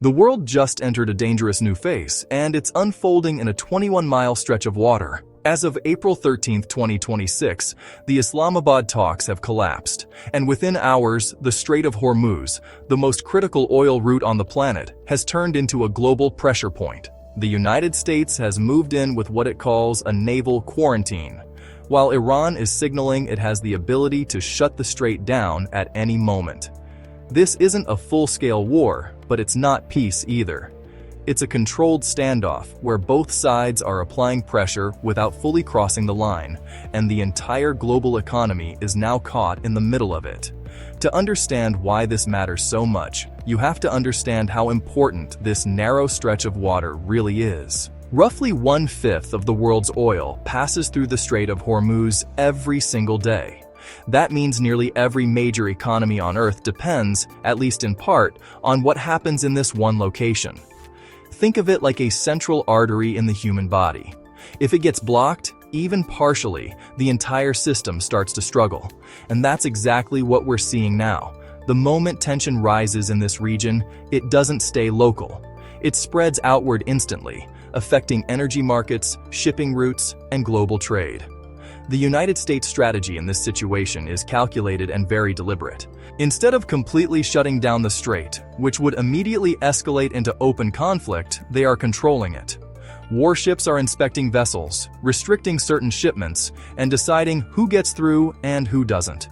The world just entered a dangerous new phase, and it's unfolding in a 21-mile stretch of water. As of April 13, 2026, the Islamabad talks have collapsed, and within hours, the Strait of Hormuz, the most critical oil route on the planet, has turned into a global pressure point. The United States has moved in with what it calls a naval quarantine, while Iran is signaling it has the ability to shut the strait down at any moment. This isn't a full-scale war, but it's not peace either. It's a controlled standoff where both sides are applying pressure without fully crossing the line, and the entire global economy is now caught in the middle of it. To understand why this matters so much, you have to understand how important this narrow stretch of water really is. Roughly 1/5 of the world's oil passes through the Strait of Hormuz every single day. That means nearly every major economy on Earth depends, at least in part, on what happens in this one location. Think of it like a central artery in the human body. If it gets blocked, even partially, the entire system starts to struggle. And that's exactly what we're seeing now. The moment tension rises in this region, it doesn't stay local. It spreads outward instantly, affecting energy markets, shipping routes, and global trade. The United States' strategy in this situation is calculated and very deliberate. Instead of completely shutting down the strait, which would immediately escalate into open conflict, they are controlling it. Warships are inspecting vessels, restricting certain shipments, and deciding who gets through and who doesn't.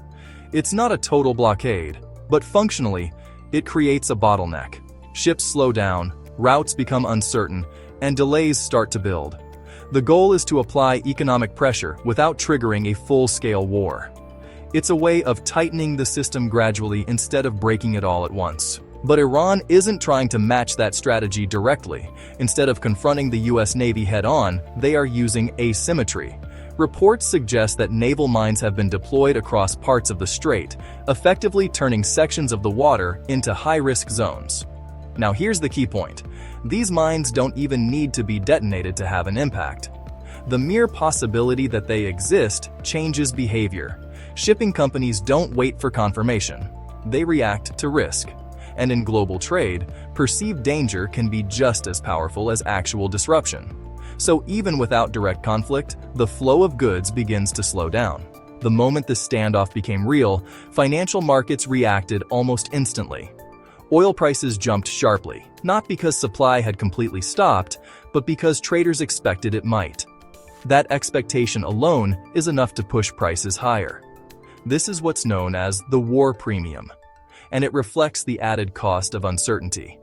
It's not a total blockade, but functionally, it creates a bottleneck. Ships slow down, routes become uncertain, and delays start to build. The goal is to apply economic pressure without triggering a full-scale war. It's a way of tightening the system gradually instead of breaking it all at once. But Iran isn't trying to match that strategy directly. Instead of confronting the US Navy head-on, they are using asymmetry. Reports suggest that naval mines have been deployed across parts of the strait, effectively turning sections of the water into high-risk zones. Now here's the key point. These mines don't even need to be detonated to have an impact. The mere possibility that they exist changes behavior. Shipping companies don't wait for confirmation. They react to risk. And in global trade, perceived danger can be just as powerful as actual disruption. So even without direct conflict, the flow of goods begins to slow down. The moment the standoff became real, financial markets reacted almost instantly. Oil prices jumped sharply, not because supply had completely stopped, but because traders expected it might. That expectation alone is enough to push prices higher. This is what's known as the war premium, and it reflects the added cost of uncertainty.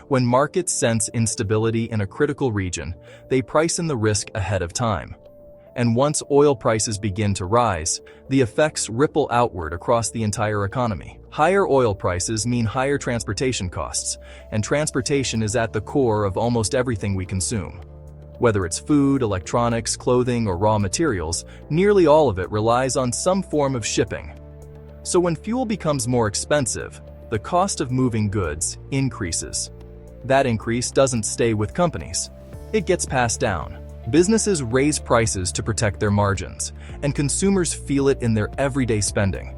When markets sense instability in a critical region, they price in the risk ahead of time. And once oil prices begin to rise, the effects ripple outward across the entire economy. Higher oil prices mean higher transportation costs, and transportation is at the core of almost everything we consume. Whether it's food, electronics, clothing, or raw materials, nearly all of it relies on some form of shipping. So when fuel becomes more expensive, the cost of moving goods increases. That increase doesn't stay with companies. It gets passed down. Businesses raise prices to protect their margins, and consumers feel it in their everyday spending.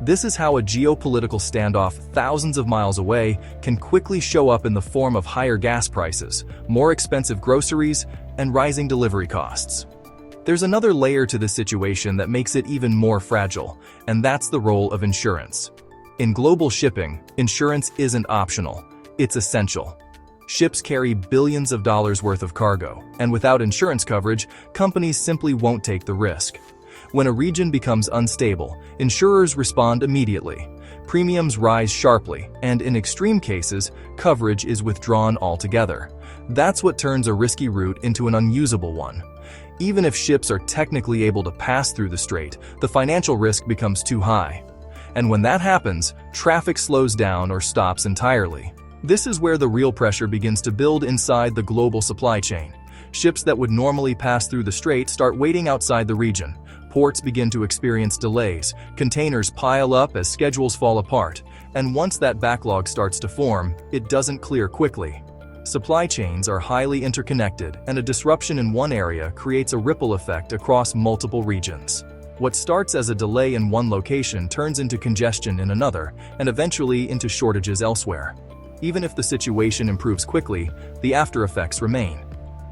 This is how a geopolitical standoff thousands of miles away can quickly show up in the form of higher gas prices, more expensive groceries, and rising delivery costs. There's another layer to this situation that makes it even more fragile, and that's the role of insurance. In global shipping, insurance isn't optional, it's essential. Ships carry billions of dollars worth of cargo, and without insurance coverage, companies simply won't take the risk. When a region becomes unstable, insurers respond immediately. Premiums rise sharply, and in extreme cases, coverage is withdrawn altogether. That's what turns a risky route into an unusable one. Even if ships are technically able to pass through the strait, the financial risk becomes too high. And when that happens, traffic slows down or stops entirely. This is where the real pressure begins to build inside the global supply chain. Ships that would normally pass through the strait start waiting outside the region. Ports begin to experience delays, containers pile up as schedules fall apart, and once that backlog starts to form, it doesn't clear quickly. Supply chains are highly interconnected, and a disruption in one area creates a ripple effect across multiple regions. What starts as a delay in one location turns into congestion in another, and eventually into shortages elsewhere. Even if the situation improves quickly, the after-effects remain.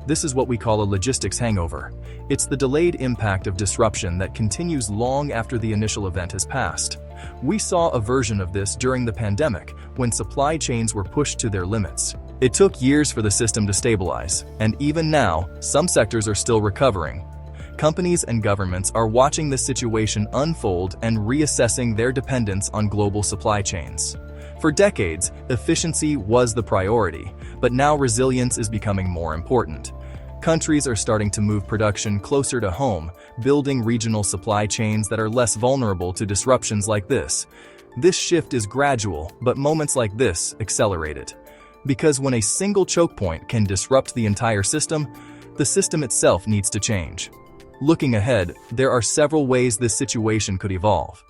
This is what we call a logistics hangover. It's the delayed impact of disruption that continues long after the initial event has passed. We saw a version of this during the pandemic, when supply chains were pushed to their limits. It took years for the system to stabilize, and even now, some sectors are still recovering. Companies and governments are watching this situation unfold and reassessing their dependence on global supply chains. For decades, efficiency was the priority, but now resilience is becoming more important. Countries are starting to move production closer to home, building regional supply chains that are less vulnerable to disruptions like this. This shift is gradual, but moments like this accelerate it. Because when a single choke point can disrupt the entire system, the system itself needs to change. Looking ahead, there are several ways this situation could evolve.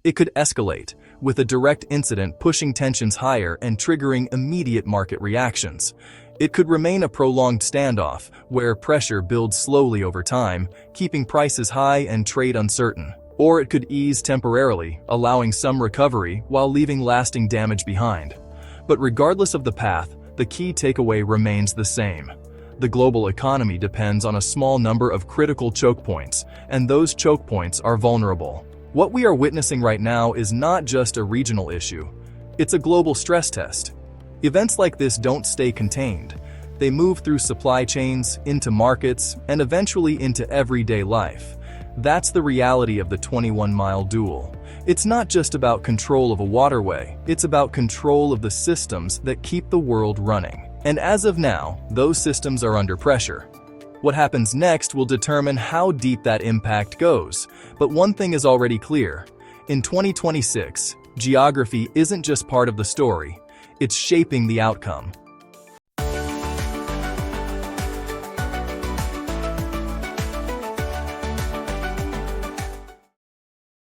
It could escalate, with a direct incident pushing tensions higher and triggering immediate market reactions. It could remain a prolonged standoff, where pressure builds slowly over time, keeping prices high and trade uncertain. Or it could ease temporarily, allowing some recovery while leaving lasting damage behind. But regardless of the path, the key takeaway remains the same. The global economy depends on a small number of critical choke points, and those choke points are vulnerable. What we are witnessing right now is not just a regional issue. It's a global stress test. Events like this don't stay contained. They move through supply chains, into markets, and eventually into everyday life. That's the reality of the 21-mile duel. It's not just about control of a waterway, it's about control of the systems that keep the world running. And as of now, those systems are under pressure. What happens next will determine how deep that impact goes. But one thing is already clear. In 2026, geography isn't just part of the story. It's shaping the outcome.